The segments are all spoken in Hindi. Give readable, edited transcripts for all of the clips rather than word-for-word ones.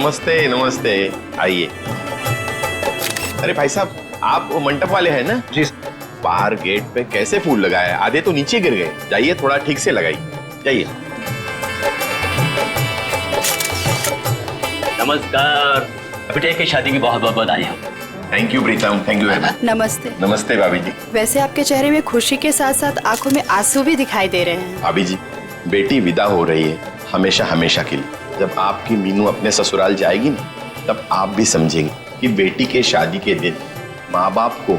नमस्ते नमस्ते, आइए। अरे भाई साहब, आप वो मंडप वाले हैं ना? जी। बाहर गेट पे कैसे फूल लगाए, आधे तो नीचे गिर गए। जाइए थोड़ा ठीक से लगाइए, जाइए। नमस्कार, बेटे की शादी की बहुत बहुत बधाई हो। Thank you Pritam, thank you very much. नमस्ते। नमस्ते भाभी जी। वैसे आपके चेहरे में खुशी के साथ साथ आंखों में आंसू भी दिखाई दे रहे हैं। भाभी जी, बेटी विदा हो रही है हमेशा हमेशा के लिए। जब आपकी मीनू अपने ससुराल जाएगी ना, तब आप भी समझेंगे कि बेटी के शादी के दिन माँ बाप को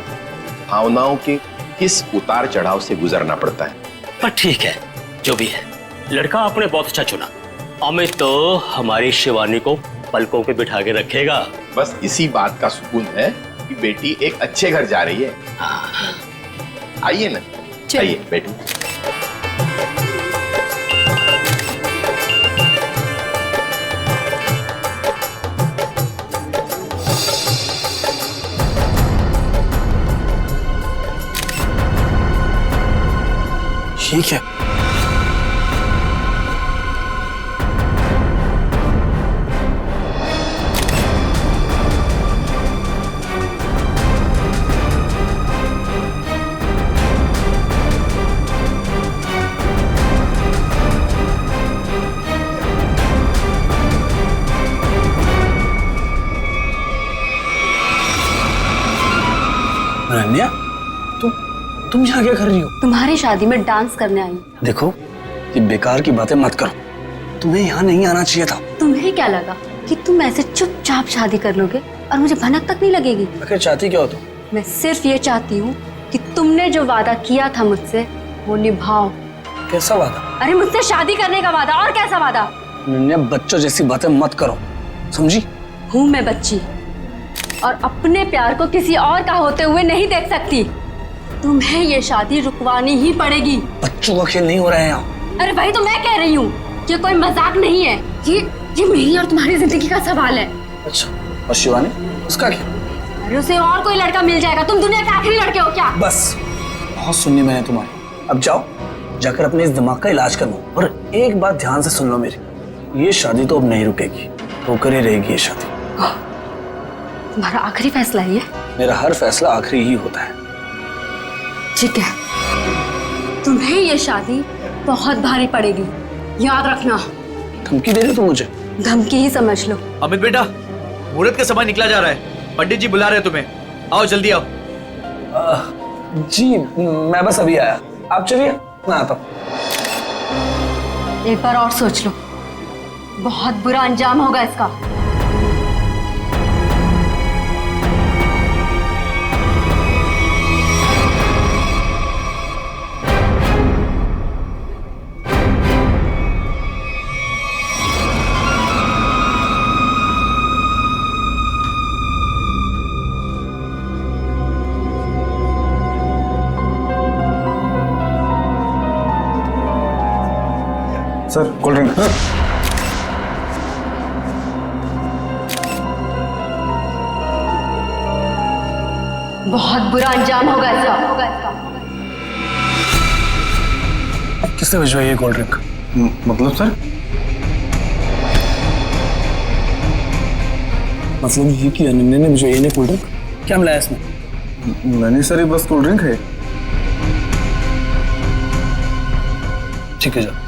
भावनाओं के किस उतार चढ़ाव से गुजरना पड़ता है। पर ठीक है, जो भी है, लड़का आपने बहुत अच्छा चुना। अमित तो हमारी शिवानी को पलकों पे बिठा के रखेगा। बस इसी बात का सुकून है कि बेटी एक अच्छे घर जा रही है। आइए ना, आइए बेटी। ठीक है। अनन्या, तुम यहाँ क्या कर रही हो? तुम्हारी शादी में डांस करने आई। देखो, ये बेकार की बातें मत करो। तुम्हें यहाँ नहीं आना चाहिए था। तुम्हें क्या लगा कि तुम ऐसे चुपचाप शादी कर लोगे और मुझे भनक तक नहीं लगेगी? आखिर चाहती क्या हो तुम? मैं सिर्फ ये चाहती हूँ कि तुमने जो वादा किया था मुझसे वो निभाओ। कैसा वादा? अरे मुझसे शादी करने का वादा। और कैसा वादा? अनन्या, बच्चों जैसी बातें मत करो, समझी? हूँ मैं बच्ची और अपने प्यार को किसी और का होते हुए नहीं देख सकती। तुम्हें ये शादी रुकवानी ही पड़ेगी। बच्चों का खेल नहीं हो रहा है यहाँ। अरे वही तो मैं कह रही हूँ, ये कोई मजाक नहीं है। ये मेरी और तुम्हारी जिंदगी का सवाल है। अच्छा, और शिवानी, उसका क्या? अरे उसे और कोई लड़का मिल जाएगा। तुम दुनिया के आखिरी लड़के हो क्या? बस, बहुत सुननी मैंने तुम्हारी। अब जाओ, जाकर अपने इस दिमाग का इलाज कर लो। और एक बात ध्यान से सुन लो मेरी, ये शादी तो अब नहीं रुकेगी, होकर ही रहेगी ये शादी। तुम्हारा आखिरी फैसला ये? मेरा हर फैसला आखिरी ही होता है। ठीक है, तुम्हें ये शादी बहुत भारी पड़ेगी, याद रखना। धमकी दे रहे हो तुम मुझे? धमकी ही समझ लो। अमित बेटा, मुहूर्त का समय निकला जा रहा है। पंडित जी बुला रहे हैं तुम्हें, आओ जल्दी आओ। जी, मैं बस अभी आया। आप चलिए, मैं आता हूँ। एक बार और सोच लो, बहुत बुरा अंजाम होगा इसका। Sir, cold drink. बहुत बुरा अंजाम होगा इसका। किसने भिजवाई है कोल्ड ड्रिंक? मतलब सर? मतलब ये कि अनन्या ने भिजवाई है कोल्ड ड्रिंक? क्या मिलाया इसमें? नहीं सर, ये बस कोल्ड ड्रिंक है। ठीक है, जाओ।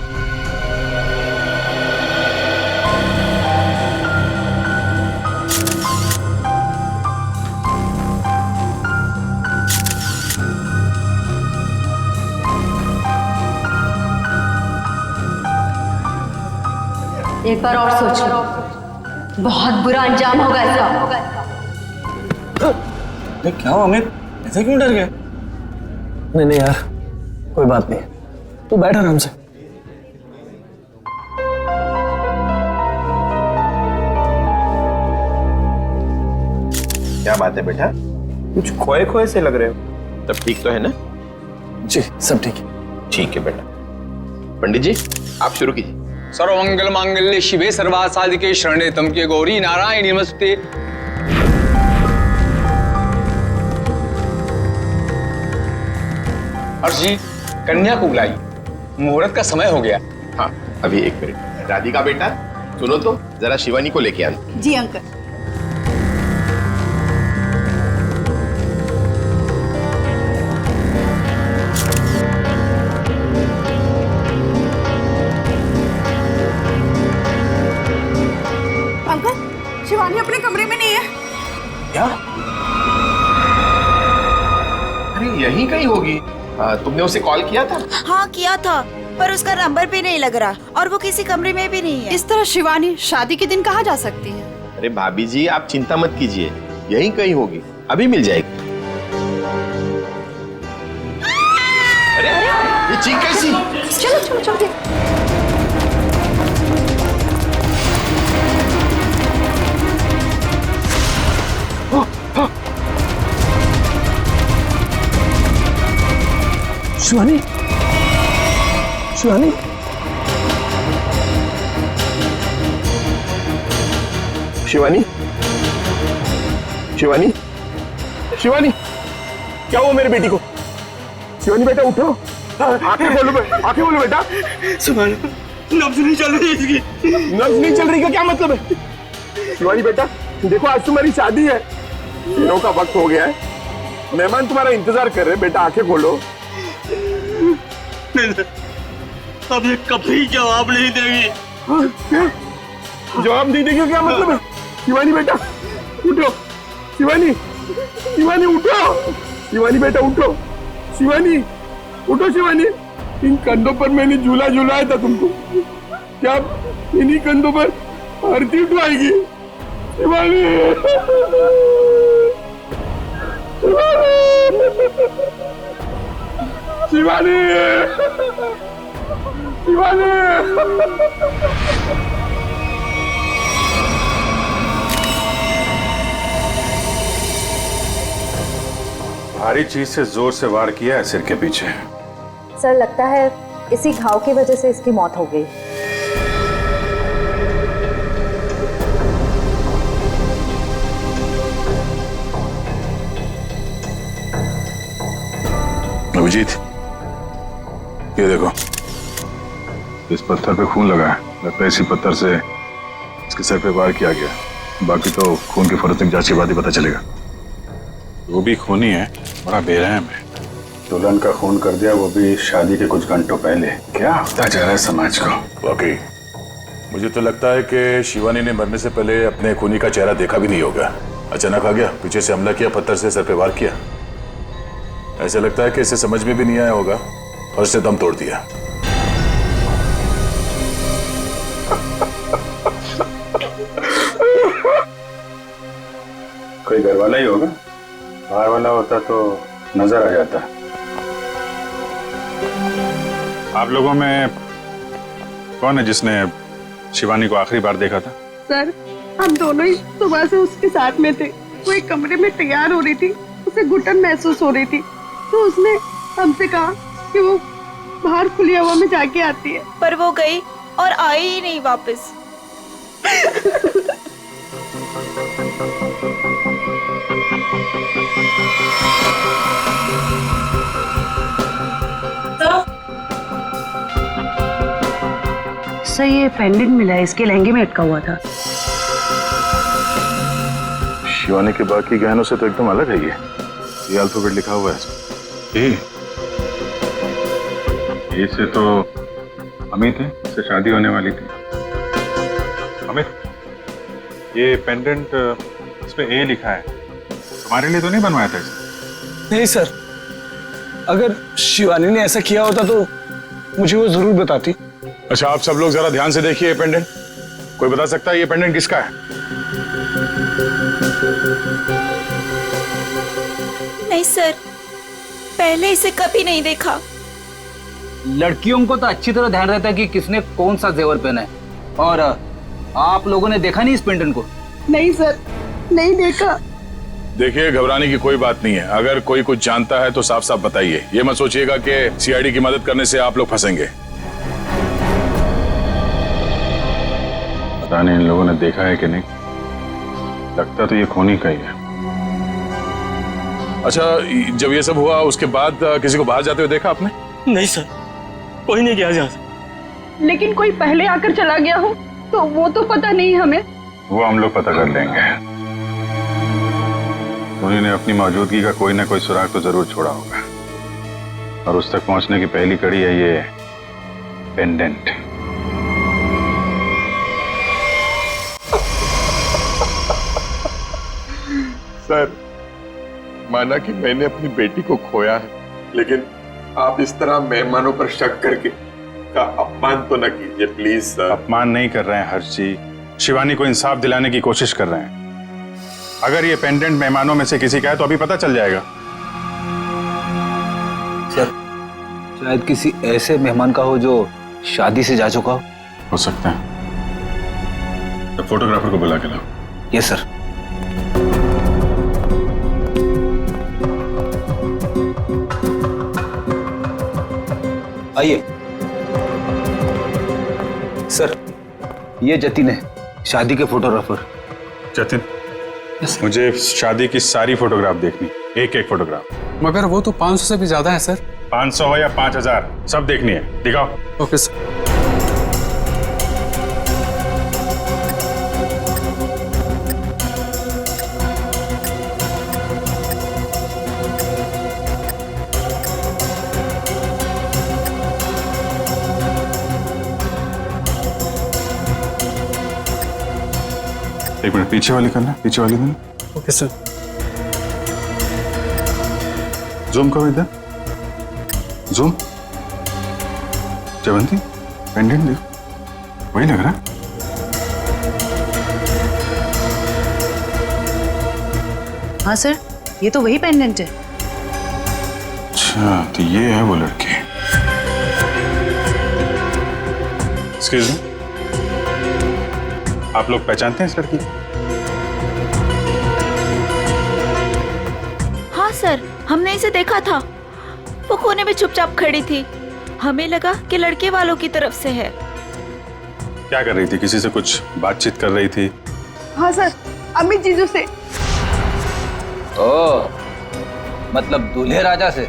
एक बार और सोच लो, बहुत बुरा अंजाम होगा इसका। क्या हुआ अमित, ऐसे क्यों डर गए? नहीं यार, कोई बात नहीं, तू बैठ आराम से। क्या बात है बेटा, कुछ खोए खोए से लग रहे हो। तब ठीक तो है ना? जी, सब ठीक है। ठीक है बेटा। पंडित जी, आप शुरू कीजिए। सर्वमंगल मांगल्ये शिवे सर्वार्थ साधिके शरणे त्र्यंबके गौरी नारायणी नमस्ते। हर्ष जी, कन्या को बुलाइए, मुहूर्त का समय हो गया। हाँ, अभी एक मिनट। राधिका बेटा, सुनो तो, जरा शिवानी को लेके आना। जी अंकल। अंकल, शिवानी अपने कमरे में नहीं है। क्या? अरे यहीं कहीं होगी। तुमने उसे कॉल किया था? हाँ किया था, पर उसका नंबर भी नहीं लग रहा और वो किसी कमरे में भी नहीं है। इस तरह शिवानी शादी के दिन कहाँ जा सकती है? अरे भाभी जी, आप चिंता मत कीजिए, यहीं कहीं होगी, अभी मिल जाएगी। अरे ये चीख कैसी? चलो चलो चलो। शिवानी, शिवानी, शिवानी, शिवानी, शिवानी, क्या हुआ मेरे बेटी को? शिवानी बेटा उठो, आंखें खोलो, आंखें खोलो बेटा। नब्ज नहीं चल रही इसकी। नब्ज नहीं चल रही का क्या मतलब है? शिवानी बेटा देखो, आज तुम्हारी शादी है, दिनों का वक्त हो गया है, मेहमान तुम्हारा इंतजार कर रहे हैं। बेटा आंखें खोलो। अब ये कभी जवाब नहीं देगी। जवाब नहीं देगी क्या मतलब है? शिवानी बेटा उठो, शिवानी, शिवानी उठो, शिवानी बेटा उठो, शिवानी उठो, शिवानी। इन कंधों पर मैंने झूला झूलाया था तुमको, क्या इन्हीं कंधों पर आरती उठवाएगी? शिवानी, शिवानी, शिवानी। भारी चीज से जोर से वार किया है सिर के पीछे। सर लगता है इसी घाव की वजह से इसकी मौत हो गई। अभिजीत, ये देखो, इस पत्थर पे खून लगा है। लगता है इसी पत्थर से इसके सर पे वार किया गया। बाकी तो खून की फोरेंसिक जांच के बाद ही पता चलेगा। वो भी खूनी है, बड़ा बेरहम है। दुल्हन का खून कर दिया, वो भी शादी के कुछ घंटों पहले। क्या होता जा रहा है समाज को? वाकई मुझे तो लगता है कि शिवानी ने मरने से पहले अपने खूनी का चेहरा देखा भी नहीं होगा। अचानक आ गया, पीछे से हमला किया, पत्थर से सर पे वार किया। ऐसा लगता है कि इसे समझ में भी नहीं आया होगा और इससे दम तोड़ दिया। कोई घर वाला ही होगा, बाहर वाला होता तो नजर आ जाता। आप लोगों में कौन है जिसने शिवानी को आखिरी बार देखा था? सर, हम दोनों ही सुबह से उसके साथ में थे। वो एक कमरे में तैयार हो रही थी, उसे घुटन महसूस हो रही थी, तो उसने हमसे कहा कि वो बाहर खुली हवा में जाके आती है, पर वो गई और आई ही नहीं वापस। सर, ये पेंडेंट मिला है, इसके लहंगे में अटका हुआ था। शिवानी के बाकी गहनों से तो एकदम अलग है ये अल्फाबेट लिखा हुआ है इसमें। ये से तो अमित है, इससे शादी होने वाली थी। अमित, ये पेंडेंट इस पे ए लिखा है, तुम्हारे लिए तो नहीं बनवाया था इसे? नहीं सर, अगर शिवानी ने ऐसा किया होता तो मुझे वो जरूर बताती। अच्छा, आप सब लोग जरा ध्यान से देखिए ये पेंडेंट। कोई बता सकता है ये पेंडेंट किसका है? नहीं सर, पहले इसे कभी नहीं देखा। लड़कियों को तो अच्छी तरह ध्यान रहता है कि किसने कौन सा जेवर पहना है, और आप लोगों ने देखा नहीं इस पेंडेंट को? नहीं सर, नहीं देखा। देखिए, घबराने की कोई बात नहीं है। अगर कोई कुछ जानता है तो साफ साफ बताइए। ये मत सोचिएगा कि सीआईडी की मदद करने से आप लोग फंसेंगे। पता नहीं इन लोगों ने देखा है कि नहीं, लगता तो ये खूनी का ही है। अच्छा, जब ये सब हुआ उसके बाद किसी को बाहर जाते हुए देखा आपने? नहीं सर, कोई नहीं गया जहाँ। लेकिन कोई पहले आकर चला गया हो तो वो तो पता नहीं हमें। वो हम लोग पता कर लेंगे। उन्होंने अपनी मौजूदगी का कोई ना कोई सुराग तो जरूर छोड़ा होगा, और उस तक पहुंचने की पहली कड़ी है ये पेंडेंट। सर, माना कि मैंने अपनी बेटी को खोया है, लेकिन आप इस तरह मेहमानों पर शक करके का अपमान तो न कीजिए प्लीज सर। अपमान नहीं कर रहे हैं हर्षी, शिवानी को इंसाफ दिलाने की कोशिश कर रहे हैं। अगर ये पेंडेंट मेहमानों में से किसी का है तो अभी पता चल जाएगा। सर, शायद किसी ऐसे मेहमान का हो जो शादी से जा चुका हो सकता है। तो फोटोग्राफर को बुला के लाओ। Yes sir. आइए सर, ये जतिन है, शादी के फोटोग्राफर। जतिन, मुझे शादी की सारी फोटोग्राफ देखनी, एक एक फोटोग्राफ। मगर वो तो 500 से भी ज्यादा है सर। 500 हो या 5000, सब देखनी है। दिखाओ। Okay sir. एक मिनट, पीछे वाली करना, पीछे वाली करना। Okay sir. जूम करो इधर, जूम। जयवंती, पेंडेंट देखो, वही लग रहा है। हाँ सर, ये तो वही पेंडेंट है। अच्छा, तो ये है वो लड़की। एक्सक्यूज मी, आप लोग पहचानते हैं इस लड़की? हाँ सर, हमने इसे देखा था। वो कोने में चुपचाप खड़ी थी। हमें लगा कि लड़के वालों की तरफ से है। क्या कर रही थी? किसी से कुछ बातचीत कर रही थी? हाँ सर, अमित जीजू से। ओ, मतलब दूल्हे राजा से।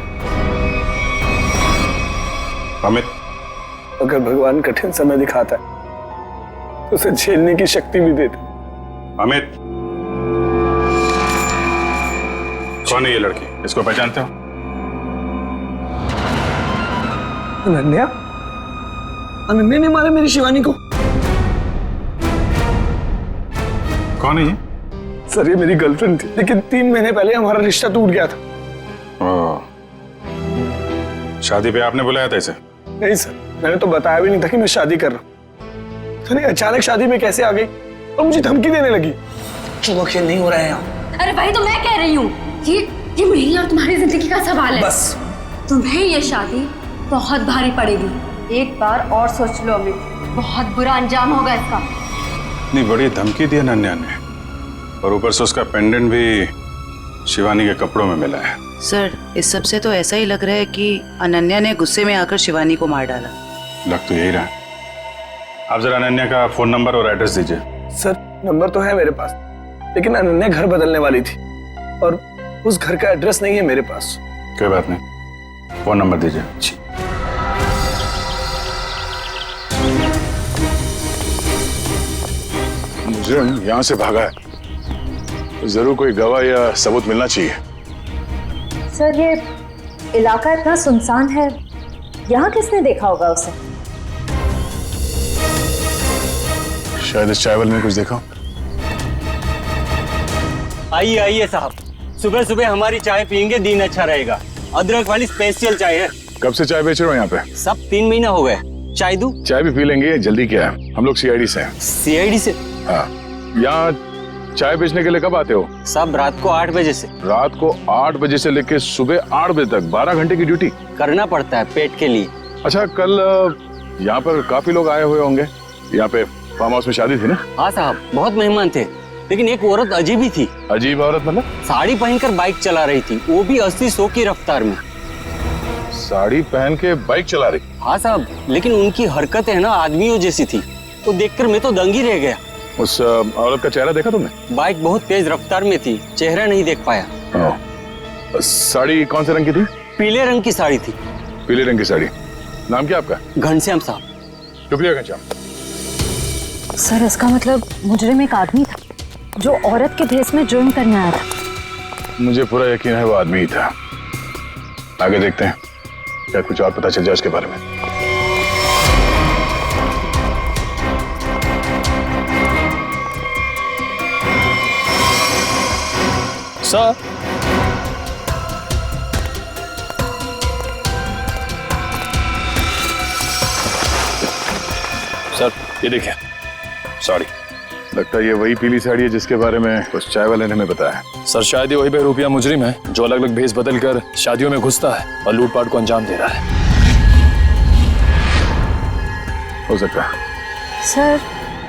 अमित, अगर भगवान कठिन समय दिखाता है तो उसे झेलने की शक्ति भी देता। अमित, कौन है ये लड़की? इसको पहचानते हो? अनन्या? अनन्या ने मारा मेरी शिवानी को। कौन है ये? सर, ये मेरी गर्लफ्रेंड थी, लेकिन 3 महीने पहले हमारा रिश्ता टूट गया था। शादी पे आपने बुलाया था इसे? नहीं सर, मैंने तो बताया भी नहीं था कि मैं शादी कर रहा हूँ। तो अचानक शादी में कैसे आ गई और मुझे धमकी देने लगी। चुप खेल नहीं हो रहा है यहाँ। अरे भाई, तो मैं कह रही हूँ, ये मेरी और तुम्हारी जिंदगी का सवाल है। बस तुम्हें ये शादी बहुत भारी पड़ेगी। एक बार और सोच लो अमित, बहुत बुरा अंजाम होगा इसका। इतनी बड़ी धमकी दी अनन्या ने, और ऊपर से उसका पेंडेंट भी शिवानी के कपड़ों में मिला है। सर, इस सब से तो ऐसा ही लग रहा है कि अनन्या ने गुस्से में आकर शिवानी को मार डाला। लग तो यही रहा। आप जरा अनन्या का फोन नंबर और एड्रेस दीजिए। सर, नंबर तो है मेरे पास, लेकिन अनन्या घर बदलने वाली थी और उस घर का एड्रेस नहीं है मेरे पास। कोई बात नहीं, फोन नंबर दीजिए। मुजरिम यहाँ से भागा है, तो जरूर कोई गवाह या सबूत मिलना चाहिए। सर, ये इलाका इतना सुनसान है, यहाँ किसने देखा होगा उसे? शायद इस चायवल में कुछ देखा। आइए आइए साहब, सुबह सुबह हमारी चाय पियेंगे, दिन अच्छा रहेगा। अदरक वाली स्पेशल चाय है। कब से चाय बेच रहे हो यहाँ पे? सब 3 महीना हो गए। चाय दूं? चाय भी पी लेंगे, जल्दी क्या है, हम लोग सीआईडी से हैं। सीआईडी से? हाँ। यहाँ चाय बेचने के लिए कब आते हो? सब रात को 8 बजे से। रात को 8 बजे से लेके सुबह 8 बजे तक 12 घंटे की ड्यूटी करना पड़ता है पेट के लिए। अच्छा, कल यहाँ पर काफी लोग आए हुए होंगे। यहाँ पे फार्म हाउस में शादी थी ना? हाँ साहब, बहुत मेहमान थे, लेकिन एक औरत अजीब ही थी। अजीब औरत मतलब? साड़ी पहनकर बाइक चला रही थी, वो भी 80-100 की रफ्तार में। साड़ी पहन के बाइक चला रही? हाँ साहब, लेकिन उनकी हरकतें ना आदमियों जैसी थी, तो देखकर मैं तो दंग ही रह गया। उस औरत का चेहरा देखा तुमने? बाइक बहुत तेज रफ्तार में थी, चेहरा नहीं देख पाया। साड़ी कौन से रंग की थी? पीले रंग की साड़ी थी। पीले रंग की साड़ी। नाम क्या आपका? घनश्याम साहब। शुक्रिया घनश्याम। सर इसका मतलब मुजरिम एक आदमी था जो औरत के भेस में जुर्म करने आया था। मुझे पूरा यकीन है वो आदमी ही था। आगे देखते हैं, क्या कुछ और पता चल जाए उसके बारे में। सर, सर ये देखिए साड़ी, लगता है ये वही पीली साड़ी है जिसके बारे में उस चाय वाले ने हमें बताया। सर शायद ये वही बहरूपिया मुजरिम है जो अलग अलग भेस बदल कर शादियों में घुसता है और लूटपाट को अंजाम दे रहा है। हो सकता है। सर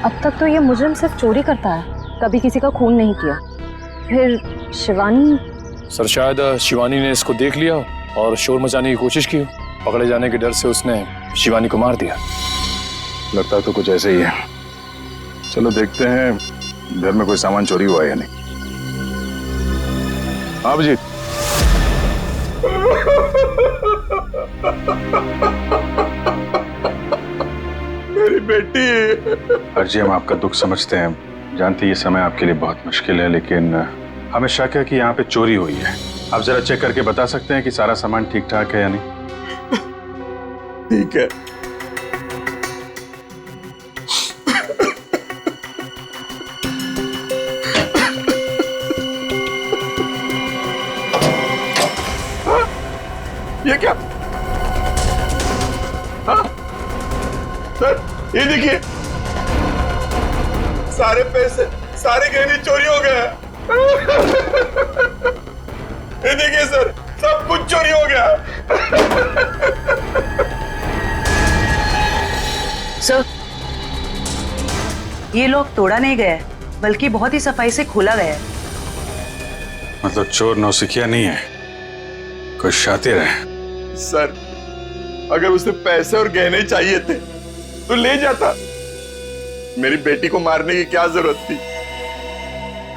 अब तक तो ये मुजरिम सिर्फ चोरी करता है, कभी किसी का खून नहीं किया। फिर शिवानी? सर शायद शिवानी ने इसको देख लिया और शोर मचाने की कोशिश की। पकड़े जाने के डर से उसने शिवानी को मार दिया। लगता तो कुछ ऐसे ही है। चलो देखते हैं घर में कोई सामान चोरी हुआ है या नहीं। हाँ अभिजीत। मेरी बेटी। अर्जी, हम आपका दुख समझते हैं, जानते हैं ये समय आपके लिए बहुत मुश्किल है, लेकिन हमें शक है कि यहाँ पे चोरी हुई है। आप जरा चेक करके बता सकते हैं कि सारा सामान ठीक ठाक है या नहीं? ठीक है। ये क्या? हाँ? सर ये देखिए, सारे पैसे, सारे गहने चोरी हो गए। ये देखिए सर, सब कुछ चोरी हो गया। सर ये लॉक तोड़ा नहीं गया है, बल्कि बहुत ही सफाई से खोला गया है। मतलब चोर नौसिखिया नहीं है, कोई शातिर है। सर अगर उसे पैसे और गहने चाहिए थे तो ले जाता, मेरी बेटी को मारने की क्या जरूरत थी?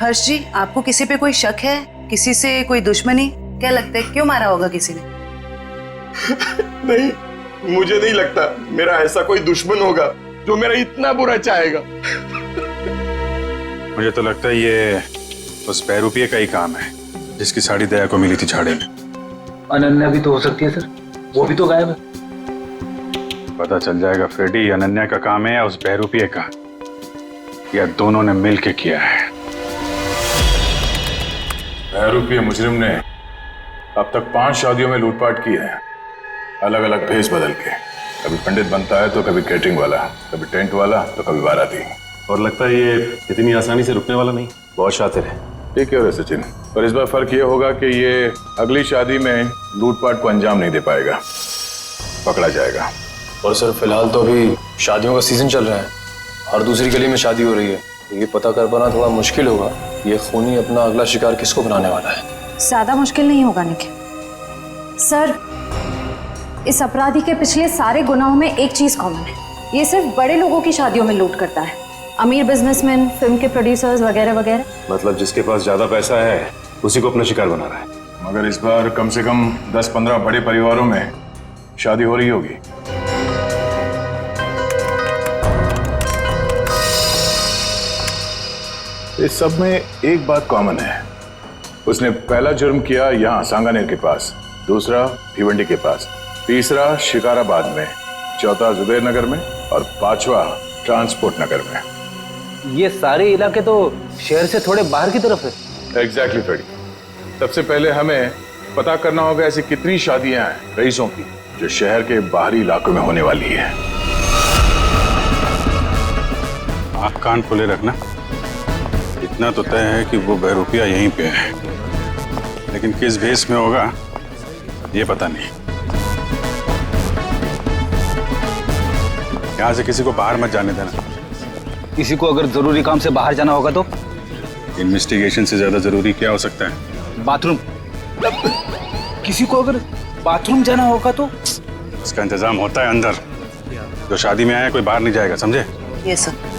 हर्ष जी, आपको किसी पे कोई शक है? किसी से कोई दुश्मनी? क्या लगता है क्यों मारा होगा किसी ने? नहीं, मुझे नहीं लगता मेरा ऐसा कोई दुश्मन होगा जो मेरा इतना बुरा चाहेगा। मुझे तो लगता है ये उस बहरूपिये का ही काम है जिसकी साड़ी दया को मिली थी झाड़े में। अनन्या भी तो हो सकती है सर, वो भी तो गायब है। पता चल जाएगा फ्रेडी, अनन्या का काम है या उस बहरूपिये का, या दोनों ने मिलकर किया है। बहरूपिये मुजरिम ने अब तक 5 शादियों में लूटपाट की है, अलग अलग भेस बदल के। कभी पंडित बनता है तो कभी कैटरिंग वाला, कभी टेंट वाला तो कभी बाराती। और लगता है ये इतनी आसानी से रुकने वाला नहीं, बहुत शातिर है। ठीक है सचिन, पर इस बार फर्क ये होगा कि ये अगली शादी में लूटपाट को अंजाम नहीं दे पाएगा, पकड़ा जाएगा। और सर फिलहाल तो अभी शादियों का सीजन चल रहा है, हर दूसरी गली में शादी हो रही है, तो ये पता कर पाना थोड़ा मुश्किल होगा ये खूनी अपना अगला शिकार किसको बनाने वाला है। ज्यादा मुश्किल नहीं होगा निखिल। सर इस अपराधी के पिछले सारे गुनाहों में एक चीज कॉमन है, ये सिर्फ बड़े लोगों की शादियों में लूट करता है। अमीर बिजनेसमैन, फिल्म के प्रोड्यूसर्स वगैरह वगैरह। मतलब जिसके पास ज्यादा पैसा है उसी को अपना शिकार बना रहा है। मगर इस बार कम से कम 10-15 बड़े परिवारों में शादी हो रही होगी। इस सब में एक बात कॉमन है, उसने पहला जुर्म किया यहाँ सांगानेर के पास, दूसरा भिवंडी के पास, तीसरा शिकाराबाद में, चौथा जुबेर नगर में और 5वां ट्रांसपोर्ट नगर में। ये सारे इलाके तो शहर से थोड़े बाहर की तरफ है। एग्जैक्टली फ्रेडी, सबसे पहले हमें पता करना होगा ऐसी कितनी शादियां हैं रईसों की जो शहर के बाहरी इलाकों में होने वाली है। आँख कान खुले रखना। इतना तो तय है कि वो बहरूपिया यहीं पे है, लेकिन किस भेस में होगा ये पता नहीं। यहाँ से किसी को बाहर मत जाने देना। किसी को अगर जरूरी काम से बाहर जाना होगा तो? इन्वेस्टिगेशन से ज्यादा जरूरी क्या हो सकता है? बाथरूम। किसी को अगर बाथरूम जाना होगा तो? उसका इंतजाम होता है अंदर। जो शादी में आया कोई बाहर नहीं जाएगा, समझे? Yes sir.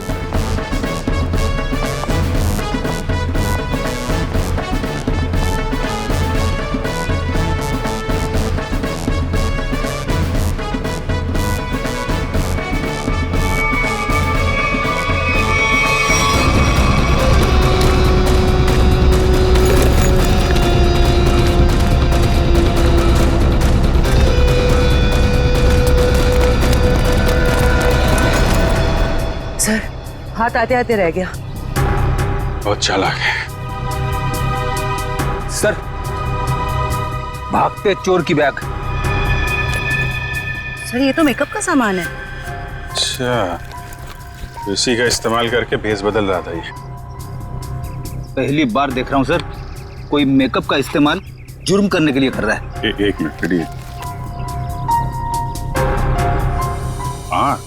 हाथ आते आते रह गया। बहुत चालाक है। सर, भागते चोर की बैग। सर ये तो मेकअप का सामान है। अच्छा, इसी का इस्तेमाल करके भेस बदल रहा था ये। पहली बार देख रहा हूँ सर, कोई मेकअप का इस्तेमाल जुर्म करने के लिए कर रहा है। एक मिनट खड़िए। हाँ,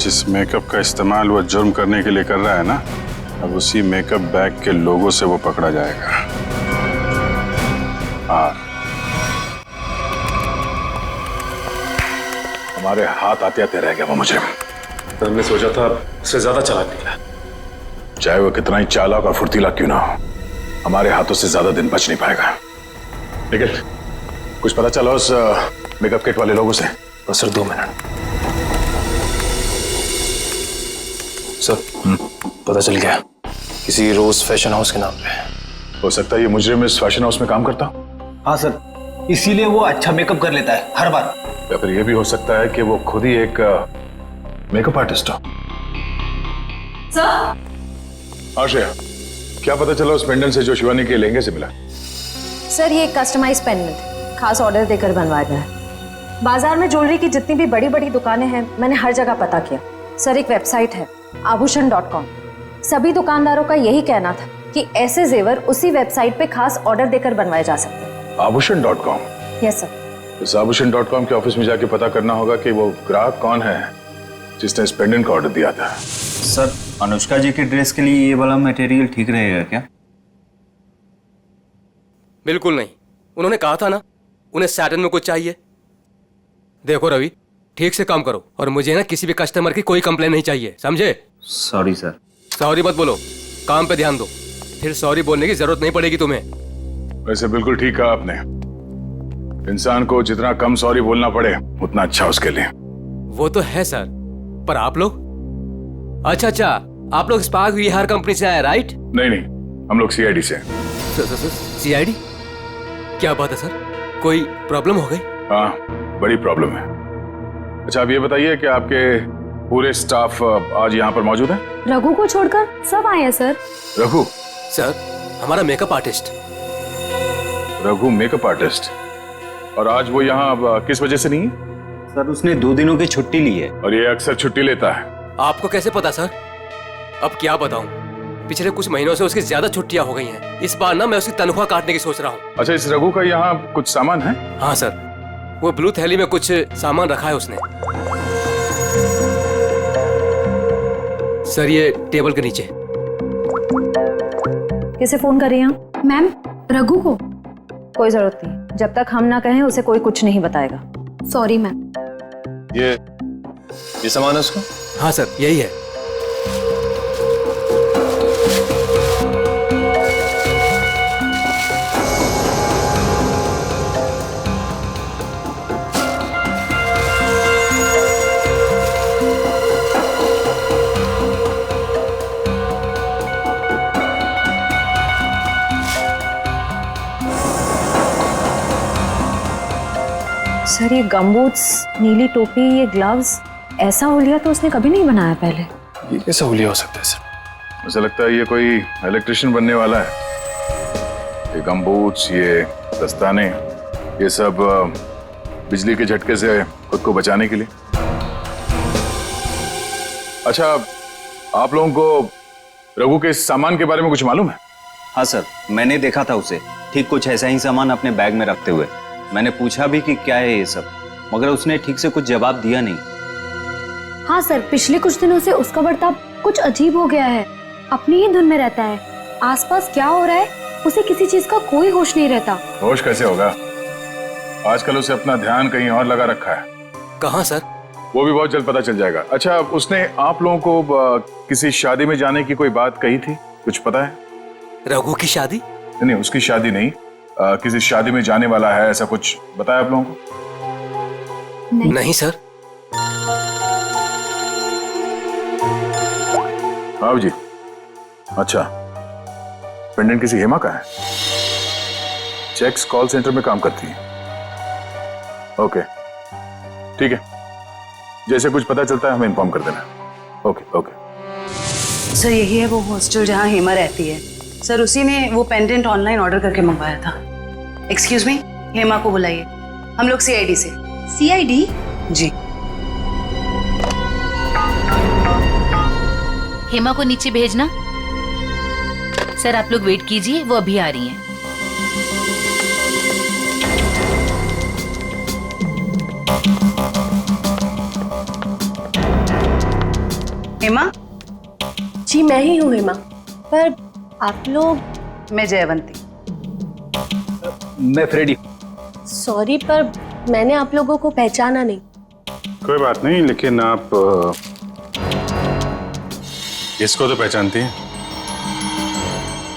जिस मेकअप का इस्तेमाल वो जुर्म करने के लिए कर रहा है ना, अब उसी मेकअप बैग के लोगों से वो पकड़ा जाएगा। हाँ, हमारे हाथ आते आते रह गया वो मुजरिम। तो हमने सोचा था उससे ज्यादा चालाक निकला। चाहे वो कितना ही चालाक और फुर्तीला क्यों ना हो, हमारे हाथों से ज्यादा दिन बच नहीं पाएगा। लेकिन कुछ पता चला उस मेकअप किट वाले लोगों से? बस सर 2 मिनट। सर, पता चल गया, किसी रोज फैशन हाउस के नाम पे। हो सकता है ये मुजरिम इस फैशन हाउस में काम करता। हाँ सर, इसीलिए वो अच्छा मेकअप कर लेता है हर बार। या फिर ये भी हो सकता है कि वो खुद ही एक मेकअप आर्टिस्ट हो। सर, आश्रया, क्या पता चला उस पेंडेंट से जो शिवानी के लहंगे से मिला? सर ये कस्टमाइज पेंडेंट खास ऑर्डर देकर बनवाया गया है। बाजार में ज्वेलरी की जितनी भी बड़ी बड़ी दुकानें हैं, मैंने हर जगह पता किया। सर एक वेबसाइट है आभूषण.com, सभी दुकानदारों का यही कहना था कि ऐसे जेवर उसी वेबसाइट पे खास ऑर्डर देकर बनवाए जा सकते हैं। आभूषण.com? Yes sir. इस आभूषण.com के ऑफिस में जाके पता करना होगा कि वो ग्राहक कौन है जिसने इस पेंडेंट का ऑर्डर दिया था। सर, अनुष्का जी की ड्रेस के लिए ये वाला मटेरियल ठीक रहेगा क्या? बिल्कुल नहीं, उन्होंने कहा था ना उन्हें सैटन में कुछ चाहिए। देखो रवि, ठीक से काम करो और मुझे ना किसी भी कस्टमर की कोई कंप्लेन नहीं चाहिए, समझे? Sorry sir. सॉरी मत बोलो, काम पे ध्यान दो, फिर सॉरी बोलने की जरूरत नहीं पड़ेगी तुम्हें। वैसे बिल्कुल ठीक कहा आपने, इंसान को जितना कम सॉरी बोलना पड़े उतना अच्छा उसके लिए। वो तो है सर, पर आप लोग? अच्छा, आप लोग स्पार्क विहार कंपनी से आए, राइट? नहीं, हम लोग सीआईडी से। सीआईडी? क्या बात है सर, कोई प्रॉब्लम हो गई? हाँ, बड़ी प्रॉब्लम है। अच्छा, आप ये बताइए कि आपके पूरे स्टाफ आज यहाँ पर मौजूद है? रघु को छोड़कर सब आए हैं सर। रघु? सर, हमारा makeup artist. Raghu makeup artist? और आज वो यहाँ किस वजह से नहीं है? सर, उसने 2 दिनों की छुट्टी ली है। और ये अक्सर छुट्टी लेता है। आपको कैसे पता सर? अब क्या बताऊं, पिछले कुछ महीनों से उसकी ज्यादा छुट्टियां हो गई हैं। इस बार ना मैं उसकी तनख्वाह काटने की सोच रहा हूँ। अच्छा, इस रघु का यहाँ कुछ सामान है? हाँ सर, वो ब्लू थैली में कुछ सामान रखा है उसने। सर ये टेबल के नीचे। किसे फोन कर रही हैं? मैम, रघु को। कोई जरूरत नहीं, जब तक हम ना कहें उसे कोई कुछ नहीं बताएगा। Sorry ma'am. ये सामान है उसका? हाँ सर, यही है। सर ये गमबूट्स, नीली टोपी, ये ग्लव्स, ऐसा हुलिया तो उसने कभी नहीं बनाया पहले। ये कैसा हुलिया हो सकता है सर? मुझे लगता है ये कोई इलेक्ट्रिशियन बनने वाला है। ये गमबूट्स, ये दस्ताने, ये सब बिजली के झटके से खुद को बचाने के लिए। अच्छा, आप लोगों को रघु के इस सामान के बारे में कुछ मालूम है? हाँ सर, मैंने देखा था उसे ठीक कुछ ऐसा ही सामान अपने बैग में रखते हुए। मैंने पूछा भी कि क्या है ये सब, मगर उसने ठीक से कुछ जवाब दिया नहीं। हाँ सर, पिछले कुछ दिनों से उसका बर्ताव कुछ अजीब हो गया है। अपनी ही धुन में रहता है, आसपास क्या हो रहा है उसे किसी चीज का कोई होश नहीं रहता। होश कैसे होगा? आजकल उसे अपना ध्यान कहीं और लगा रखा है। कहाँ सर? वो भी बहुत जल्द पता चल जाएगा। अच्छा, उसने आप लोगों को किसी शादी में जाने की कोई बात कही थी, कुछ पता है? रघु की शादी? नहीं, उसकी शादी नहीं, किसी शादी में जाने वाला है, ऐसा कुछ बताया आप लोगों को? नहीं सर। हाँ जी। अच्छा, पेंडेंट किसी हेमा का है? चेक्स कॉल सेंटर में काम करती है। ओके, ठीक है, जैसे कुछ पता चलता है हमें इन्फॉर्म कर देना। Okay okay. सर यही है वो हॉस्टल जहाँ हेमा रहती है। सर उसी ने वो पेंडेंट ऑनलाइन ऑर्डर करके मंगवाया था। एक्सक्यूज मी, हेमा को बुलाइए। हम लोग सीआईडी से। सीआईडी? जी। हेमा को नीचे भेजना। सर आप लोग वेट कीजिए, वो अभी आ रही हैं। हेमा? जी मैं ही हूँ हेमा, पर आप लोग? मैं जयवंती। मैं फ्रेडी। सॉरी पर मैंने आप लोगों को पहचाना नहीं। कोई बात नहीं, लेकिन आप इसको तो पहचानती हैं?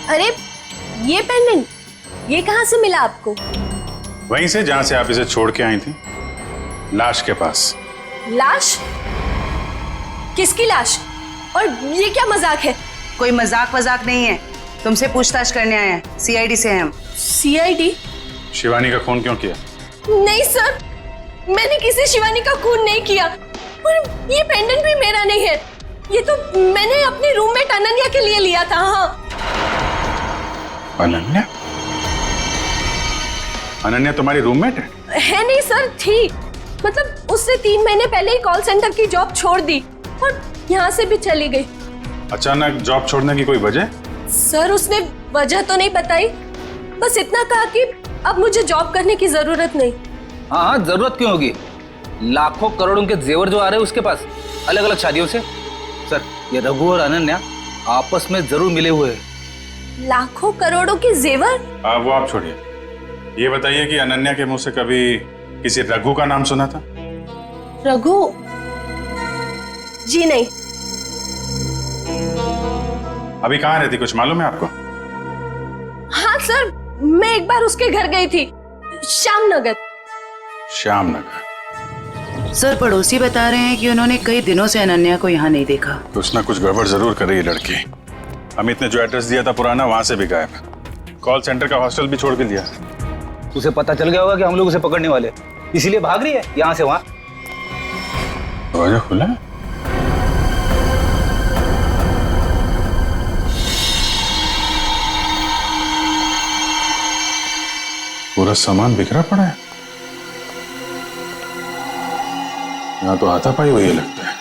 अरे ये पेंडेंट, ये कहाँ से मिला आपको? वहीं से जहां से आप इसे छोड़ के आई थी, लाश के पास। लाश? किसकी लाश? और ये क्या मजाक है? कोई मजाक वजाक नहीं है, तुमसे पूछताछ करने आए हैं। सीआईडी से हैं हम। सीआईडी? शिवानी का खून क्यों किया? नहीं सर, मैंने किसी शिवानी का खून नहीं किया। और ये पेंडेंट भी मेरा नहीं है, ये तो मैंने अपनी रूममेट अनन्या के लिए लिया था। हाँ। अनन्या? अनन्या तुम्हारी रूममेट है? है नहीं सर, थी। मतलब उससे 3 महीने पहले ही कॉल सेंटर की जॉब छोड़ दी और यहाँ से भी चली गई। अचानक जॉब छोड़ने की कोई वजह? सर उसने वजह तो नहीं बताई, बस इतना कहा कि अब मुझे जॉब करने की जरूरत नहीं। हाँ हाँ, जरूरत क्यों होगी? लाखों करोड़ों के जेवर जो आ रहे हैं उसके पास, अलग अलग शादियों से। सर ये रघु और अनन्या आपस में जरूर मिले हुए हैं। लाखों करोड़ों के जेवर? वो आप छोड़िए, ये बताइए कि अनन्या के मुंह से कभी किसी रघु का नाम सुना था? रघु? जी नहीं। अभी कहाँ रहती, कुछ मालूम है आपको? हाँ सर, मैं एक बार उसके घर गई थी, श्यामनगर। श्यामनगर? सर पड़ोसी बता रहे हैं कि उन्होंने कई दिनों से अनन्या को यहाँ नहीं देखा। कुछ ना कुछ गड़बड़ जरूर कर रही है लड़की। अमित ने जो एड्रेस दिया था पुराना, वहां से भी गायब है। कॉल सेंटर का हॉस्टल भी छोड़ के दिया। उसे पता चल गया होगा कि हम लोग उसे पकड़ने वाले, इसीलिए भाग रही है यहाँ से वहां। दरवाजा खुला है? पूरा सामान बिखरा पड़ा है। यहाँ तो हाथापाई हुई है लगता है।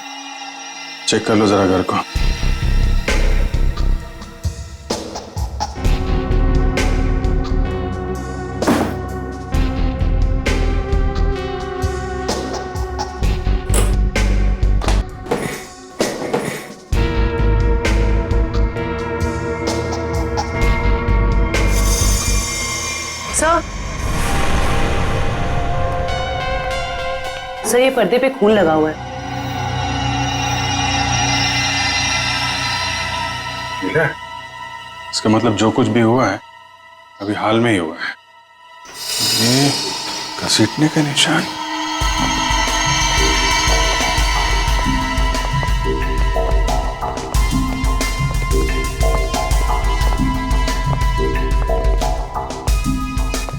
चेक कर लो जरा घर को। सर ये पर्दे पे खून लगा हुआ है। मिला? इसका मतलब जो कुछ भी हुआ है अभी हाल में ही हुआ है। ये घसीटने का निशान।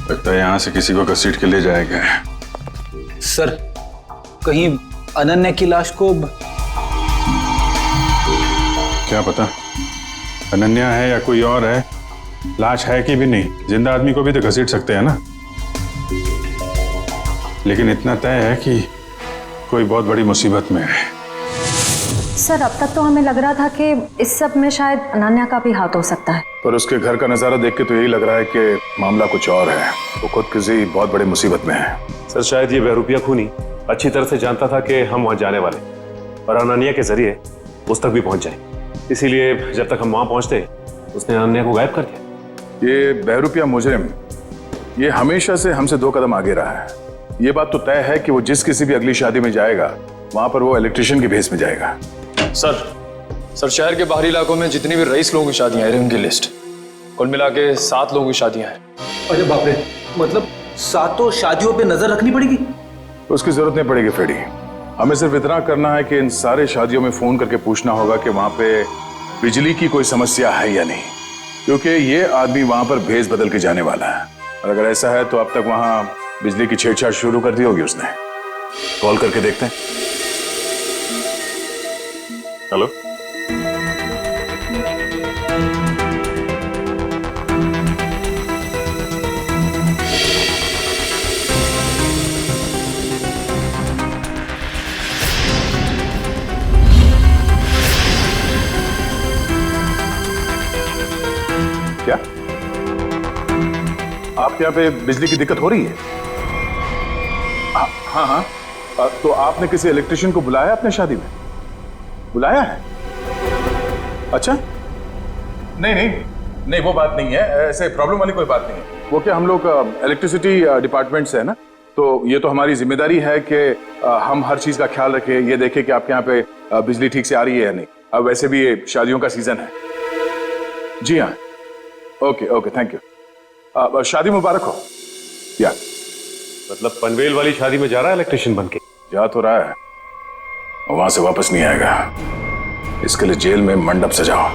लगता है यहां से किसी को घसीट के ले जाया गया है। सर कहीं अनन्या की लाश को क्या पता अनन्या है या कोई और है। लाश है कि भी नहीं, जिंदा आदमी को भी तो घसीट सकते हैं ना। लेकिन इतना तय है कि कोई बहुत बड़ी मुसीबत में है। सर अब तक तो हमें लग रहा था कि इस सब में शायद अनन्या का भी हाथ हो सकता है, पर उसके घर का नजारा देख के तो यही लग रहा है कि मामला कुछ और है। वो खुद किसी बहुत बड़ी मुसीबत में है। सर शायद ये बहरूपिया खूनी अच्छी तरह से जानता था कि हम वहां जाने वाले और अनन्या के जरिए उस तक भी पहुंच जाए, इसीलिए जब तक हम वहां पहुंचते उसने अनन्या को गायब कर दिया। ये बहरूपिया मुजरिम ये हमेशा से हमसे 2 कदम आगे रहा है। ये बात तो तय है कि वो जिस किसी भी अगली शादी में जाएगा वहां पर वो इलेक्ट्रिशियन के भेस में जाएगा। सर शहर के बाहरी इलाकों में जितनी भी रईस लोगों की शादियां हैं उनकी लिस्ट कुल मिला के 7 लोगों की शादियां हैं। अरे बाप रे, मतलब 7 शादियों पे नजर रखनी पड़ेगी? उसकी जरूरत नहीं पड़ेगी फ्रेडी। हमें सिर्फ इतना करना है कि इन सारे शादियों में फोन करके पूछना होगा कि वहां पे बिजली की कोई समस्या है या नहीं, क्योंकि ये आदमी वहां पर भेस बदल के जाने वाला है। और अगर ऐसा है तो अब तक वहां बिजली की छेड़छाड़ शुरू कर दी होगी उसने। कॉल करके देखते हैं। हेलो क्या आपके यहाँ पे बिजली की दिक्कत हो रही है? हाँ हाँ तो आपने किसी इलेक्ट्रिशियन को बुलाया अपने शादी में? बुलाया है? अच्छा नहीं नहीं नहीं वो बात नहीं है, ऐसे प्रॉब्लम वाली कोई बात नहीं है। वो क्या हम लोग इलेक्ट्रिसिटी डिपार्टमेंट से है ना, तो ये तो हमारी जिम्मेदारी है कि हम हर चीज का ख्याल रखें, ये देखें कि आपके यहाँ पे बिजली ठीक से आ रही है या नहीं। अब वैसे भी ये शादियों का सीजन है। जी हाँ, ओके ओके, थैंक यू। शादी मुबारक हो। या मतलब पनवेल वाली शादी में जा रहा है इलेक्ट्रिशियन बन के? जा तो रहा है, वहां से वापस नहीं आएगा। इसके लिए जेल में मंडप सजाओ।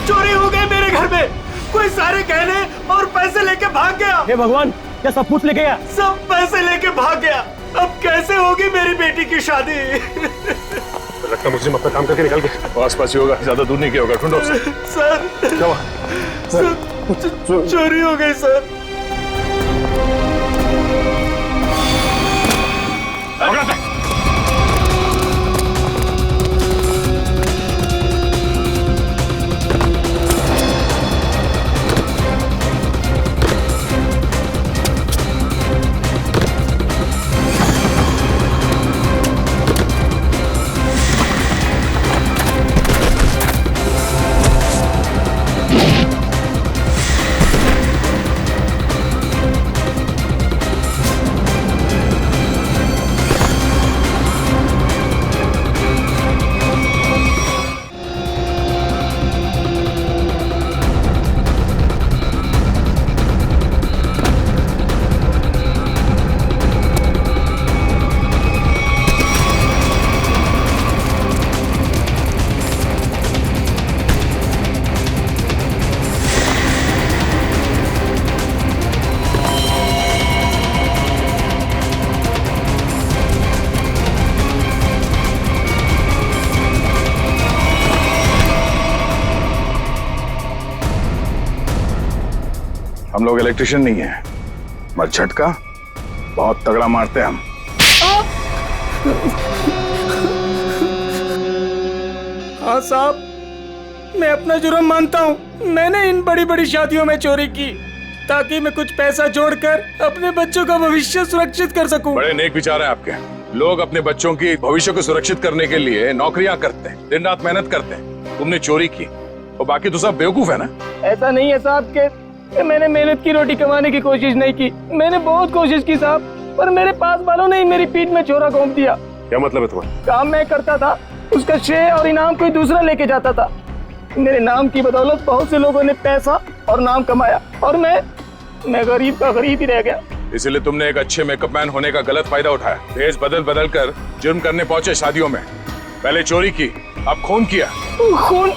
चोरी हो गई मेरे घर में, कोई सारे गहने और पैसे लेके भाग गया। हे भगवान, क्या सब कुछ लेके गया? सब पैसे लेके भाग गया। अब कैसे होगी मेरी बेटी की शादी? लगता मुझे अपना काम करके निकल गया। आस पास ही होगा, ज्यादा दूर नहीं किया होगा, ढूंढो उसे। सर क्या हुआ? चोरी हो गई सर। हम लोग इलेक्ट्रिशियन नहीं है, मगर झटका बहुत तगड़ा मारते हैं हम। हाँ साहब, मैं अपना जुर्म मानता हूँ। मैंने इन बड़ी बड़ी शादियों में चोरी की ताकि मैं कुछ पैसा जोड़कर अपने बच्चों का भविष्य सुरक्षित कर सकूं। बड़े नेक विचार हैं आपके। लोग अपने बच्चों की भविष्य को सुरक्षित करने के लिए नौकरियां करते हैं, दिन रात मेहनत करते हैं। तुमने चोरी की और बाकी तो सब बेवकूफ है ना। ऐसा नहीं है साहब कि मैंने मेहनत की रोटी कमाने की कोशिश नहीं की। मैंने बहुत कोशिश की साहब, पर मेरे पास वालों ने ही मेरी पीठ में छोरा घोंप दिया। क्या मतलब है तुम्हारा? काम मैं करता था, उसका श्रेय और इनाम कोई दूसरा लेके जाता था। मेरे नाम की बदौलत बहुत से लोगों ने पैसा और नाम कमाया और मैं गरीब का गरीब ही रह गया। इसलिए तुमने एक अच्छे मेकअप मैन होने का गलत फायदा उठाया। भेष बदल बदल कर जुर्म करने पहुंचे शादियों में। पहले चोरी की, अब खून किया। खून?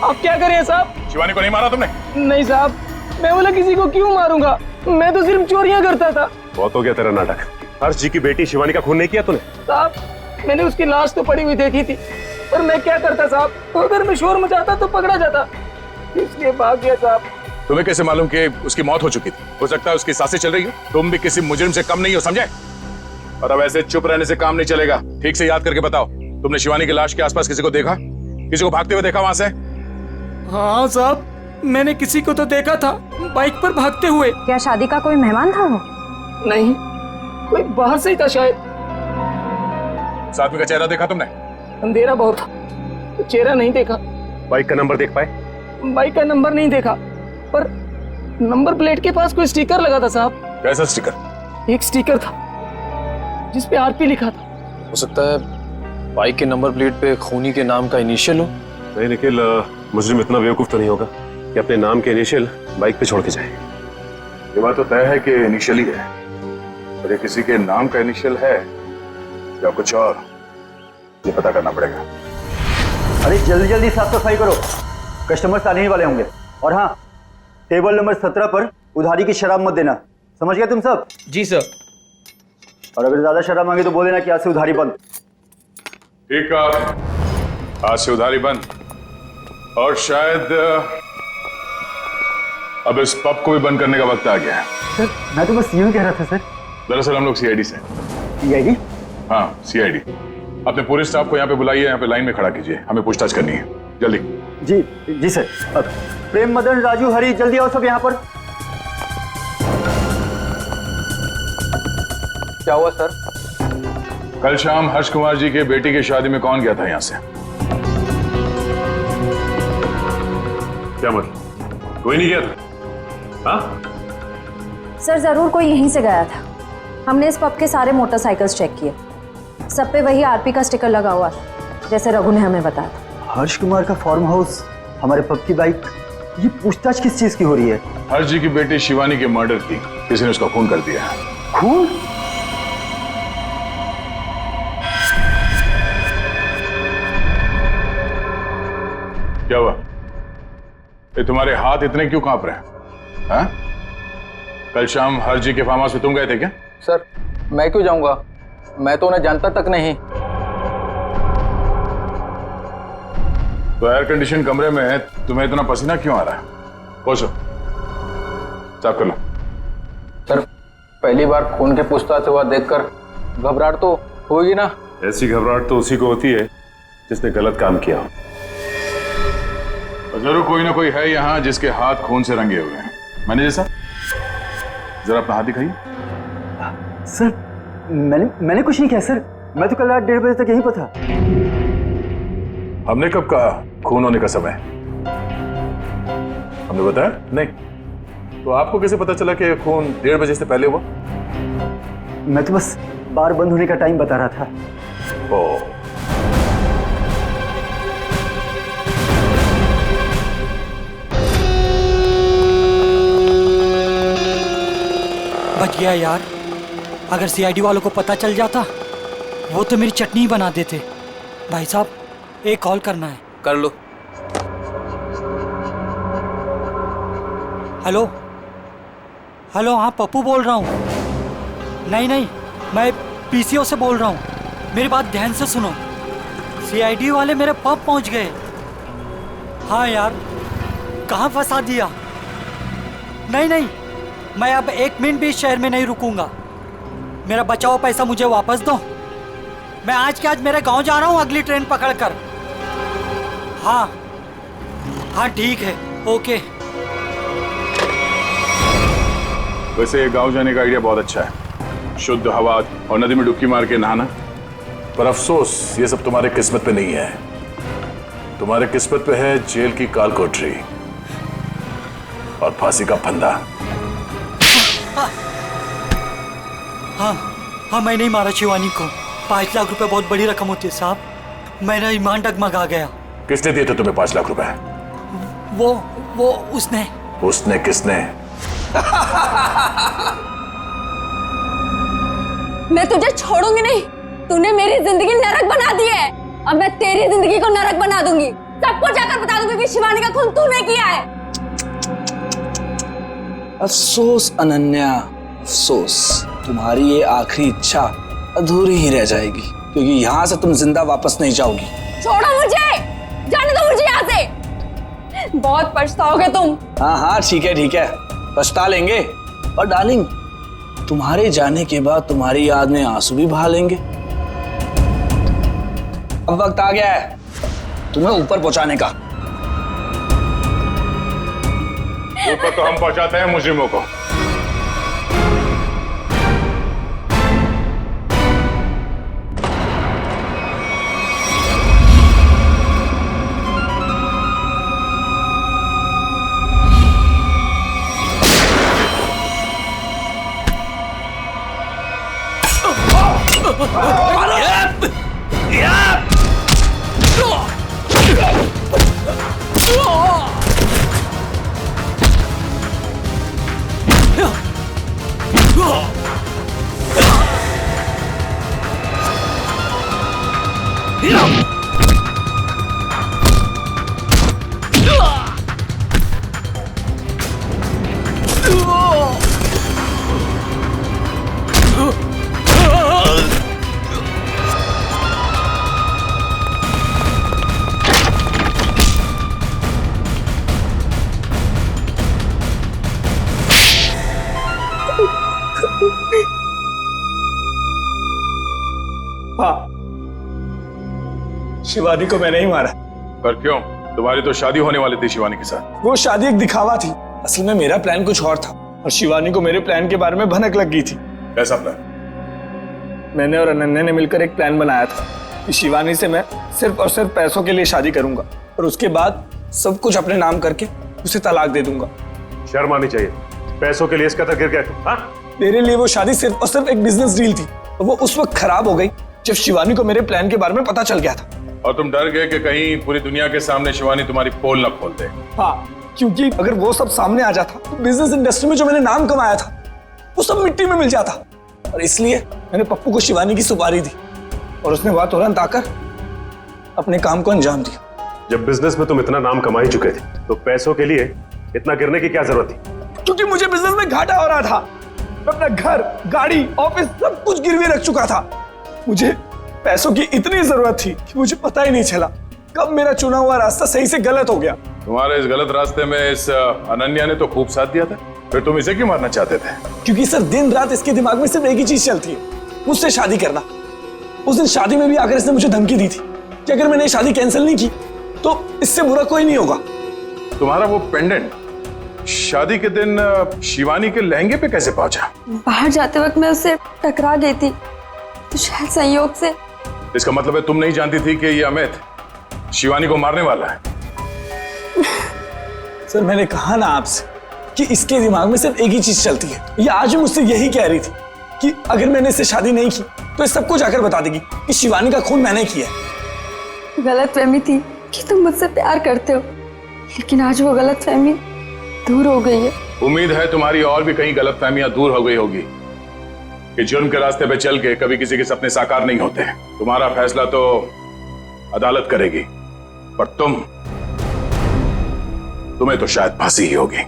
आप क्या करें साहब? शिवानी को नहीं मारा तुमने? नहीं साहब, मैं बोला किसी को क्यों मारूंगा, मैं तो सिर्फ चोरियां करता था। बहुत हो गया तेरा नाटक। हर्ष जी की बेटी शिवानी का खून नहीं किया तूने? साहब, मैंने उसकी लाश तो पड़ी हुई देखी थी, पर मैं क्या करता साहब, अगर मैं शोर मचाता तो पकड़ा जाता, इसलिए भाग गया साहब। तुम्हें कैसे मालूम कि उसकी मौत हो चुकी थी? हो सकता है उसकी सांसें चल रही हो। तुम भी किसी मुजरिम से कम नहीं हो, समझे? और अब ऐसे चुप रहने से काम नहीं चलेगा। ठीक से याद करके बताओ, तुमने शिवानी की लाश के आसपास किसी को देखा? किसी को भागते हुए देखा वहां से? हाँ साहब, मैंने किसी को तो देखा था, बाइक पर भागते हुए। क्या शादी का कोई मेहमान था वो? नहीं, कोई बाहर से ही था शायद। साथ में का चेहरा देखा तुमने? अंधेरा बहुत था, चेहरा नहीं देखा। बाइक का नंबर देख पाए? बाइक का नंबर नहीं देखा, पर नंबर प्लेट के पास कोई स्टिकर लगा था साहब। कैसा स्टिकर? एक स्टिकर था जिसपे आरपी लिखा था। हो सकता है बाइक के नंबर प्लेट पे खूनी के नाम का इनिशियल हो। नहीं निखिल, मुजरिम इतना बेवकूफ तो नहीं होगा कि अपने नाम के इनिशियल बाइक पे छोड़ के जाए। ये बात तो तय है कि इनिशियल ही है, पर ये किसी के नाम का इनिशियल है या कुछ और, ये पता करना पड़ेगा। अरे जल्दी जल्दी साफ सफाई करो, कस्टमर्स आने ही वाले होंगे। और हाँ, टेबल नंबर 17 पर उधारी की शराब मत देना, समझ गए तुम सब? जी सर। और अगर ज्यादा शर्म मांगे तो बोले ना कि आज से उधारी बंद। ठीक है, आज से उधारी बंद। और शायद अब इस पब को भी बंद करने का वक्त आ गया है। सर मैं तो बस यूं कह रहा था सर। दरअसल हम लोग सीआईडी से। सीआईडी? हाँ सीआईडी। अपने पूरे स्टाफ को यहाँ पे बुलाइए, यहाँ पे लाइन में खड़ा कीजिए, हमें पूछताछ करनी है, जल्दी। जी जी सर। प्रेम, मदन, राजू, हरी, जल्दी आओ सब यहाँ पर। क्या हुआ सर? कल शाम हर्ष कुमार जी के बेटी की शादी में कौन गया था यहाँ से? क्या मतलब? कोई नहीं गया था? हाँ? सर जरूर कोई यहीं से गया था। हमने इस पब के सारे मोटरसाइकिल्स चेक किए, सब पे वही आरपी का स्टिकर लगा हुआ था, जैसे रघु ने हमें बताया था। हर्ष कुमार का फार्म हाउस, हमारे पब की बाइक, ये पूछताछ किस चीज की हो रही है? हर्ष जी की बेटी शिवानी के मर्डर की किसी ने उसका खून कर दिया। खून? क्या हुआ? ये तुम्हारे हाथ इतने क्यों कांप रहे हैं? हाँ? कल शाम हर्ष जी के फार्म हाउस में तुम गए थे क्या? सर मैं क्यों जाऊंगा, मैं तो उन्हें जानता तक नहीं। तो एयर कंडीशन कमरे में तुम्हें इतना पसीना क्यों आ रहा है? पहुंचो, साफ कर लो। सर पहली बार खून की पूछताछ हुआ देखकर घबराहट तो होगी ना। ऐसी घबराहट तो उसी को होती है जिसने गलत काम किया हो। जरूर कोई ना कोई है यहाँ जिसके हाथ खून से रंगे हुए हैं। मैनेजर साहब जरा अपना हाथ दिखाइए। सर मैंने कुछ नहीं किया सर, मैं तो कल रात 1:30 बजे तक यहीं पर था। हमने कब कहा खून होने का समय? हमने बताया नहीं। तो आपको कैसे पता चला कि खून 1:30 बजे से पहले हुआ? मैं तो बस बार बंद होने का टाइम बता रहा था। ओ बच गया यार, अगर सीआईडी वालों को पता चल जाता वो तो मेरी चटनी बना देते। भाई साहब एक कॉल करना है। कर लो। हेलो हेलो, हाँ पप्पू बोल रहा हूँ। नहीं मैं पीसीओ से बोल रहा हूँ, मेरी बात ध्यान से सुनो। सीआईडी वाले मेरे पब पहुँच गए। हाँ यार, कहाँ फंसा दिया? नहीं मैं अब 1 मिनट भी इस शहर में नहीं रुकूंगा। मेरा बचा हुआ पैसा मुझे वापस दो। मैं आज के आज मेरे गांव जा रहा हूँ अगली ट्रेन पकड़कर। हाँ ठीक है, ओके। वैसे गांव जाने का आइडिया बहुत अच्छा है, शुद्ध हवा और नदी में डुबकी मार के नहाना। पर अफसोस ये सब तुम्हारे किस्मत पे नहीं है। तुम्हारे किस्मत पे है जेल की काल कोठरी और फांसी का फंदा। हाँ मैं नहीं मारा शिवानी को। 5 लाख रुपए बहुत बड़ी रकम होती है साहब, मेरा ईमान डगमगा गया। किसने दिए थे तुम्हें 5 लाख रुपए? वो उसने किसने? मैं तुझे छोड़ूंगी नहीं, तूने मेरी जिंदगी नरक बना दी है। अब मैं तेरी जिंदगी को नरक बना दूंगी। सबको जाकर बता दूंगी कि शिवानी का खून तूने किया है। अफसोस अनन्या, अफसोस, तुम्हारी ये आखिरी इच्छा अधूरी ही रह जाएगी, क्योंकि यहाँ से तुम जिंदा वापस नहीं जाओगी। छोड़ो मुझे, जाने दो मुझे यहाँ से। बहुत पछताओगे तुम। हाँ ठीक है, पछता लेंगे। और डार्लिंग, तुम्हारे जाने के बाद तुम्हारी याद में आंसू भी बहा लेंगे। अब वक्त आ गया है तुम्हें ऊपर पहुंचाने का। ऊपर तो हम पहुंचाते हैं मुजरिमों को। हाँ, शिवानी को मैंने ही मारा। पर क्यों? तुम्हारी तो शादी होने वाली थी शिवानी के साथ। वो शादी एक दिखावा थी, असल में मेरा प्लान कुछ और था और शिवानी को मेरे प्लान के बारे में भनक लग गई थी। कैसा प्लान? मैंने और अनन्या ने मिलकर एक प्लान बनाया था कि शिवानी से मैं सिर्फ और सिर्फ पैसों के लिए शादी करूंगा और उसके बाद सब कुछ अपने नाम करके उसे तलाक दे दूंगा। शर्म आनी चाहिए, पैसों के लिए इसका तक गिर गया तू? हाँ? मेरे लिए वो शादी सिर्फ और सिर्फ एक बिजनेस डील थी और वो उस वक्त खराब हो गई जब शिवानी को मेरे प्लान के बारे में पता चल गया था। और तुम डर गए कि कहीं पूरी दुनिया के सामने शिवानी तुम्हारी पोल न खोल दे। हाँ, क्योंकि अगर वो सब सामने आ जाता तो बिजनेस इंडस्ट्री में जो मैंने नाम कमाया था वो सब मिट्टी में मिल जाता। और इसलिए मैंने पप्पू को शिवानी की सुपारी दी और उसने वहां तुरंत आकर अपने काम को अंजाम दिया। जब बिजनेस में तुम इतना नाम कमा ही चुके थे तो पैसों के लिए इतना गिरने की क्या जरूरत थी? क्योंकि मुझे बिजनेस में घाटा हो रहा था। मैं अपना घर, गाड़ी, ऑफिस सब कुछ गिरवी रख चुका था। मुझे पैसों की इतनी जरूरत थी कि मुझे पता ही नहीं चला कब मेरा चुना हुआ रास्ता सही से गलत हो गया। तुम्हारे इस गलत रास्ते में इस अनन्या ने तो खूब साथ दिया था, फिर तुम इसे क्यों मारना चाहते थे? क्योंकि सर दिन रात इसके दिमाग में सिर्फ एक ही चीज चलती है, मुझसे शादी करना। उस दिन शादी में भी आकर इसने मुझे धमकी दी थी कि अगर मैंने शादी कैंसिल नहीं की तो इससे बुरा कोई नहीं होगा। तुम्हारा वो पेंडेंट शादी के दिन शिवानी के लहंगे पे कैसे पहुंचा? बाहर जाते वक्त मैं उससे टकरा गई थी तो शायद संयोग से। इसका मतलब है तुम नहीं जानती थी कि ये अमित शिवानी को मारने वाला है? सर मैंने कहा ना आपसे कि इसके दिमाग में सिर्फ एक ही चीज चलती है। ये आज भी मुझसे यही कह रही थी कि अगर मैंने इससे शादी नहीं की तो ये सबको जाकर बता देगी कि शिवानी का खून मैंने किया है। गलतफहमी थी कि तुम मुझसे प्यार करते हो, लेकिन आज वो गलतफहमी दूर हो गई है। उम्मीद है तुम्हारी और भी कई गलतफहमियां दूर हो गई होगी कि जुर्म के रास्ते पे चल के कभी किसी के सपने साकार नहीं होते। तुम्हारा फैसला तो अदालत करेगी, पर तुम्हें तो शायद फांसी ही होगी।